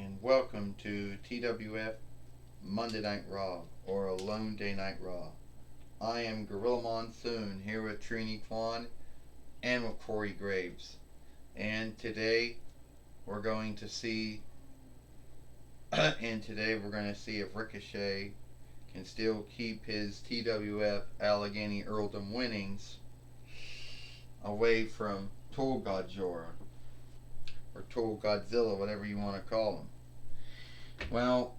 and welcome to TWF Monday Night Raw, or Alone Day Night Raw. I am Gorilla Monsoon here with Trini Kwan and with Corey Graves. And today we're going to see if Ricochet can still keep his TWF Allegheny Earldom winnings away from Tool Godzilla or Tool Godzilla, whatever you want to call him. Well,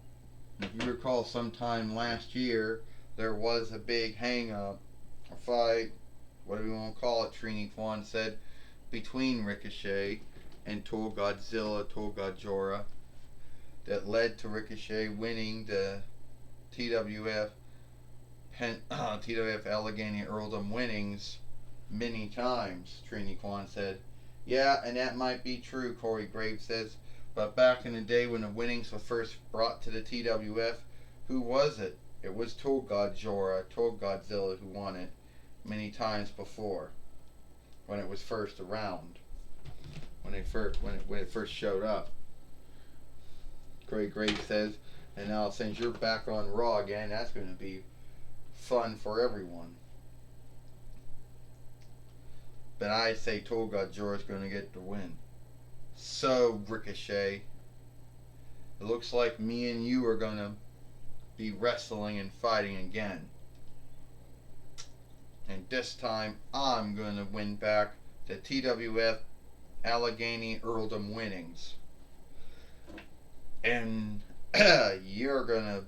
if you recall, sometime last year there was a big hang-up, a fight, whatever you want to call it. Trini Kwan said between Ricochet and Tool Godzilla, Tool Godzilla, that led to Ricochet winning the TWF TWF Allegheny Earldom winnings many times. Trini Kwan said, "Yeah, and that might be true," Corey Graves says. "But back in the day when the winnings were first brought to the TWF, who was it? It was Tool Godzilla, who won it many times before, when it was first around, when it first showed up." Corey Graves says, "And now since you're back on Raw again, that's going to be fun for everyone. But I say Tool Godzilla is going to get the win. So, Ricochet, it looks like me and you are going to be wrestling and fighting again. And this time, I'm going to win back the TWF Allegheny Earldom winnings. And you're going to,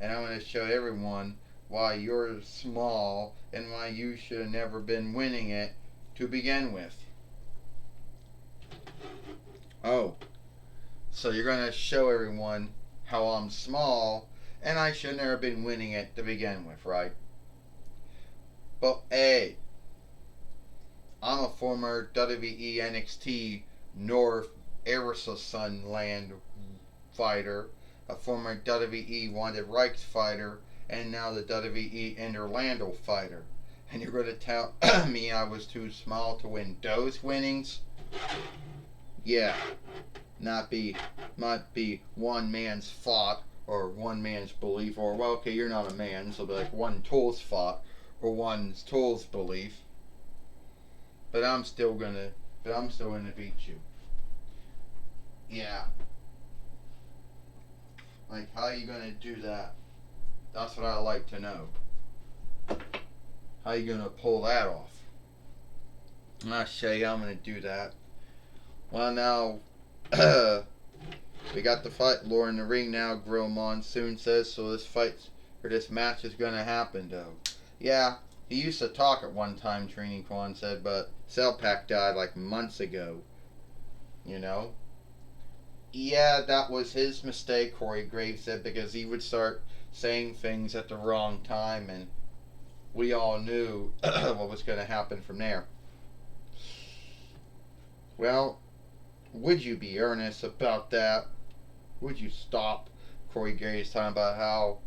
and I'm going to show everyone why you're small and why you should have never been winning it to begin with." Oh, so you're going to show everyone how I'm small and I should never have been winning it to begin with, right? But hey, I'm a former WWE NXT North Aristosun Land fighter, a former WWE Wanted Rights fighter, and now the WWE in Orlando fighter. And you're going to tell me I was too small to win those winnings? Yeah, not be one man's fault or one man's belief, or well, okay, you're not a man, so it'll be like one tool's fault or one tool's belief. But I'm still gonna beat you. Yeah. Like, how are you gonna do that? That's what I like to know. How you gonna pull that off? I'll show you how I'm gonna do that. Well, now, we got the fight lore in the ring now, Grill Monsoon says, so this match is gonna happen, though. Yeah, he used to talk at one time, Trini Kwan said, but Cellpack died like months ago. You know? Yeah, that was his mistake, Corey Graves said, because he would start saying things at the wrong time, and we all knew what was going to happen from there. Well, would you be earnest about that? Would you stop? Corey Graves talking about how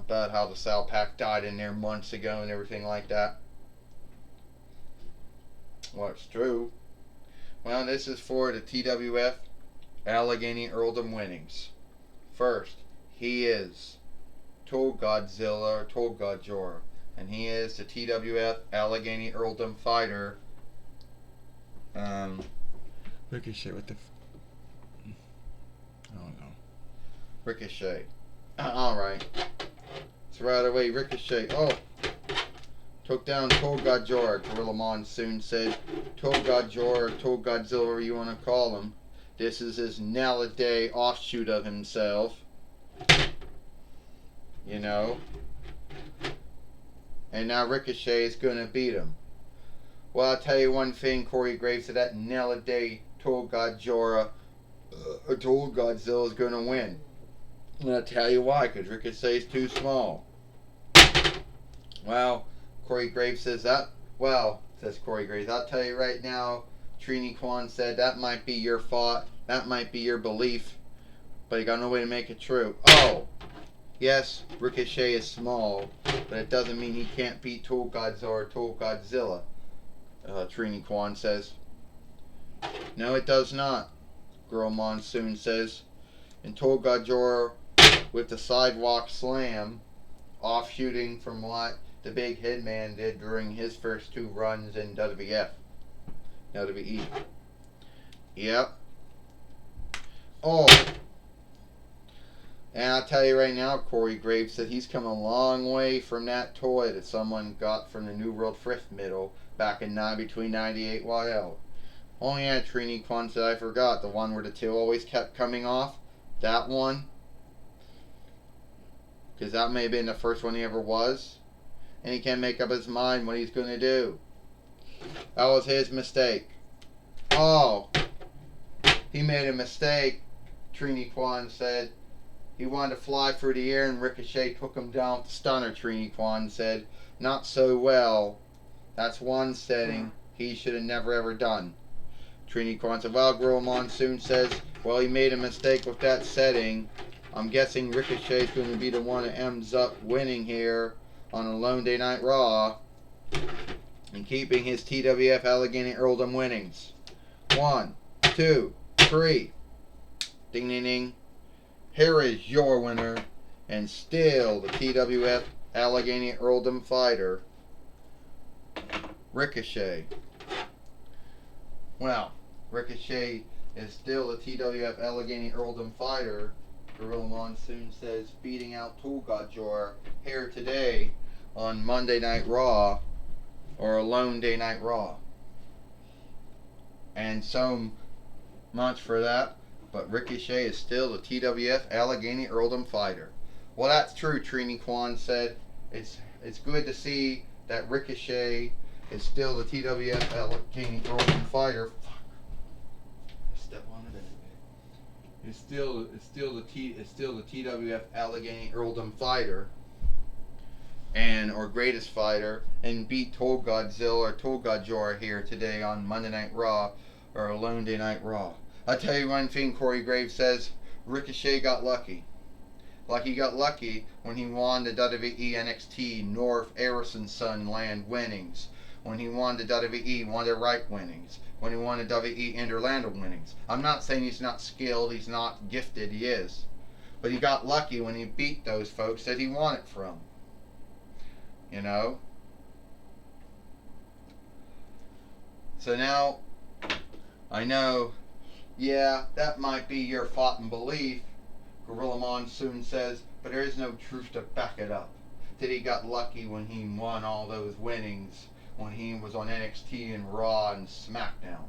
the Sal Pack died in there months ago and everything like that. Well, it's true. Well, this is for the TWF Allegheny Earldom winnings. First, he is Tool Godzilla or Tool Godzilla, and he is the TWF Allegheny Earldom fighter. Ricochet, what the I don't know. Ricochet. Alright. So right away, Ricochet. Oh! Took down Tool Godzilla, Gorilla Monsoon said. Tool Godzilla or Tool Godzilla, whatever you want to call him. This is his nowadays offshoot of himself. You know? And now Ricochet is going to beat him. Well, I'll tell you one thing, Corey Graves said, that nowadays Tool Godzilla is going to win. And I'll tell you why, because Ricochet is too small. Well, Corey Graves says that. Well, says Corey Graves, I'll tell you right now, Trini Kwan said that might be your thought, that might be your belief, but you got no way to make it true. Oh, yes, Ricochet is small, but it doesn't mean he can't beat Tool Godzilla or Tool Godzilla. Trini Kwan says. No, it does not, Girl Monsoon says. and Tol Gajor with the sidewalk slam, offshooting from what the Big Hitman did during his first 2 runs in WWE. Yep. Oh. And I'll tell you right now, Corey Graves said he's come a long way from that toy that someone got from the New World Thrift Middle back in between 98 YL. Only had Trini Kwan said I forgot, the one where the tail always kept coming off. That one. Because that may have been the first one he ever was. And he can't make up his mind what he's going to do. That was his mistake. Oh. He made a mistake, Trini Kwan said. He wanted to fly through the air and Ricochet took him down with the stunner, Trini Kwan said. Not so well. That's one setting he should have never ever done. Trini Kwan said, well, Gorilla Monsoon says, well, he made a mistake with that setting. I'm guessing Ricochet's going to be the one that ends up winning here on a Lone Day Night Raw and keeping his TWF Allegheny Earldom winnings. 1, 2, 3. Ding, ding, ding. Here is your winner, and still the TWF Allegheny Earldom fighter, Ricochet. Well, Ricochet is still the TWF Allegheny Earldom fighter, Gorilla Monsoon says, beating out Tol Gajor here today on Monday Night Raw, or a Lone Day Night Raw. And so much for that. But Ricochet is still the TWF Allegheny Earldom fighter. Well, that's true, Trini Kwan said. It's good to see that Ricochet is still the TWF Allegheny Earldom fighter. Fuck. Step on it anyway. It's still the TWF Allegheny Earldom fighter, and or greatest fighter, and beat Tol Godzilla or Tol Gajor here today on Monday Night Raw or a Lone Day Night Raw. I'll tell you one thing, Corey Graves says, Ricochet got lucky. Like he got lucky when he won the WWE NXT North Harrison Son Land winnings. When he won the WWE Wonder Right winnings. When he won the WWE Interlando winnings. I'm not saying he's not skilled, he's not gifted, he is. But he got lucky when he beat those folks that he won it from. You know? So now, I know, yeah, that might be your thought and belief, Gorilla Monsoon says, but there is no truth to back it up. That he got lucky when he won all those winnings, when he was on NXT and Raw and SmackDown.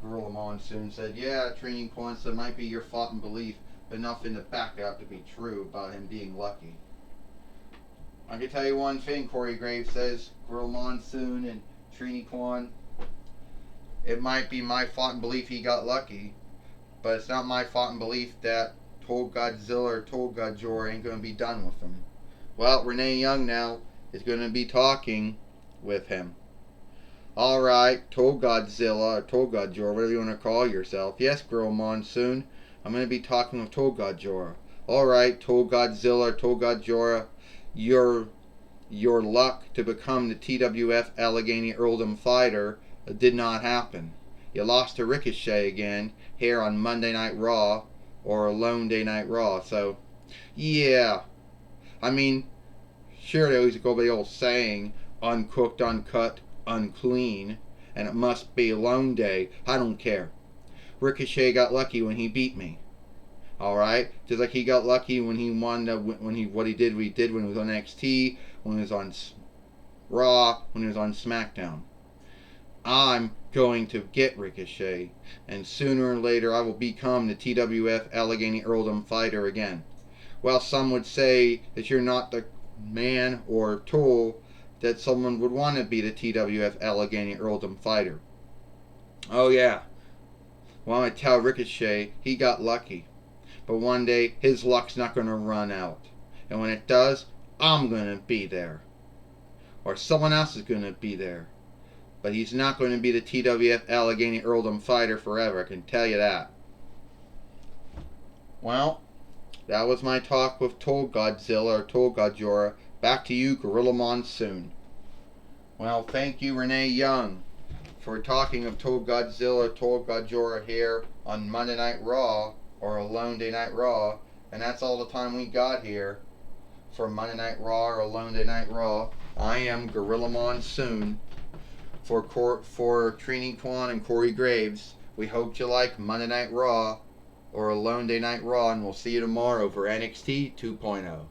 Gorilla Monsoon said, yeah, Trini Kwan said, might be your thought and belief, but nothing to back it up to be true about him being lucky. I can tell you one thing, Corey Graves says, Gorilla Monsoon and Trini Kwan, it might be my thought and belief he got lucky, but it's not my thought and belief that Tol Godzilla or Tol Gajor ain't going to be done with him. Well, Renee Young now is going to be talking with him. Alright, Tol Godzilla or Tol Gajor, whatever you want to call yourself. Yes, Gorilla Monsoon, I'm going to be talking with Tol Gajor. Alright, Tol Godzilla or Tol Gajor, your luck to become the TWF Allegheny Earldom fighter did not happen. You lost to Ricochet again here on Monday Night Raw or a Lone Day Night Raw. So, yeah. I mean, sure they always go by the old saying, uncooked, uncut, unclean, and it must be a Lone Day. I don't care. Ricochet got lucky when he beat me. Alright? Just like he got lucky when he won, what he did when he was on NXT, when he was on Raw, when he was on SmackDown. I'm going to get Ricochet, and sooner or later I will become the TWF Allegheny Earldom fighter again. Well, some would say that you're not the man or tool that someone would want to be the TWF Allegheny Earldom fighter. Oh yeah. Well, I tell Ricochet, he got lucky. But one day, his luck's not going to run out. And when it does, I'm going to be there. Or someone else is going to be there. But he's not going to be the TWF Allegheny Earldom fighter forever, I can tell you that. Well, that was my talk with Tol Godzilla or Tol Gajor. Back to you, Gorilla Monsoon. Well, thank you, Renee Young, for talking of Tol Godzilla or Tol Gajor here on Monday Night Raw or Alone Day Night Raw. And that's all the time we got here for Monday Night Raw or Alone Day Night Raw. I am Gorilla Monsoon for Trini Kwan and Corey Graves. We hope you like Monday Night Raw or Alone Day Night Raw, and we'll see you tomorrow for NXT 2.0.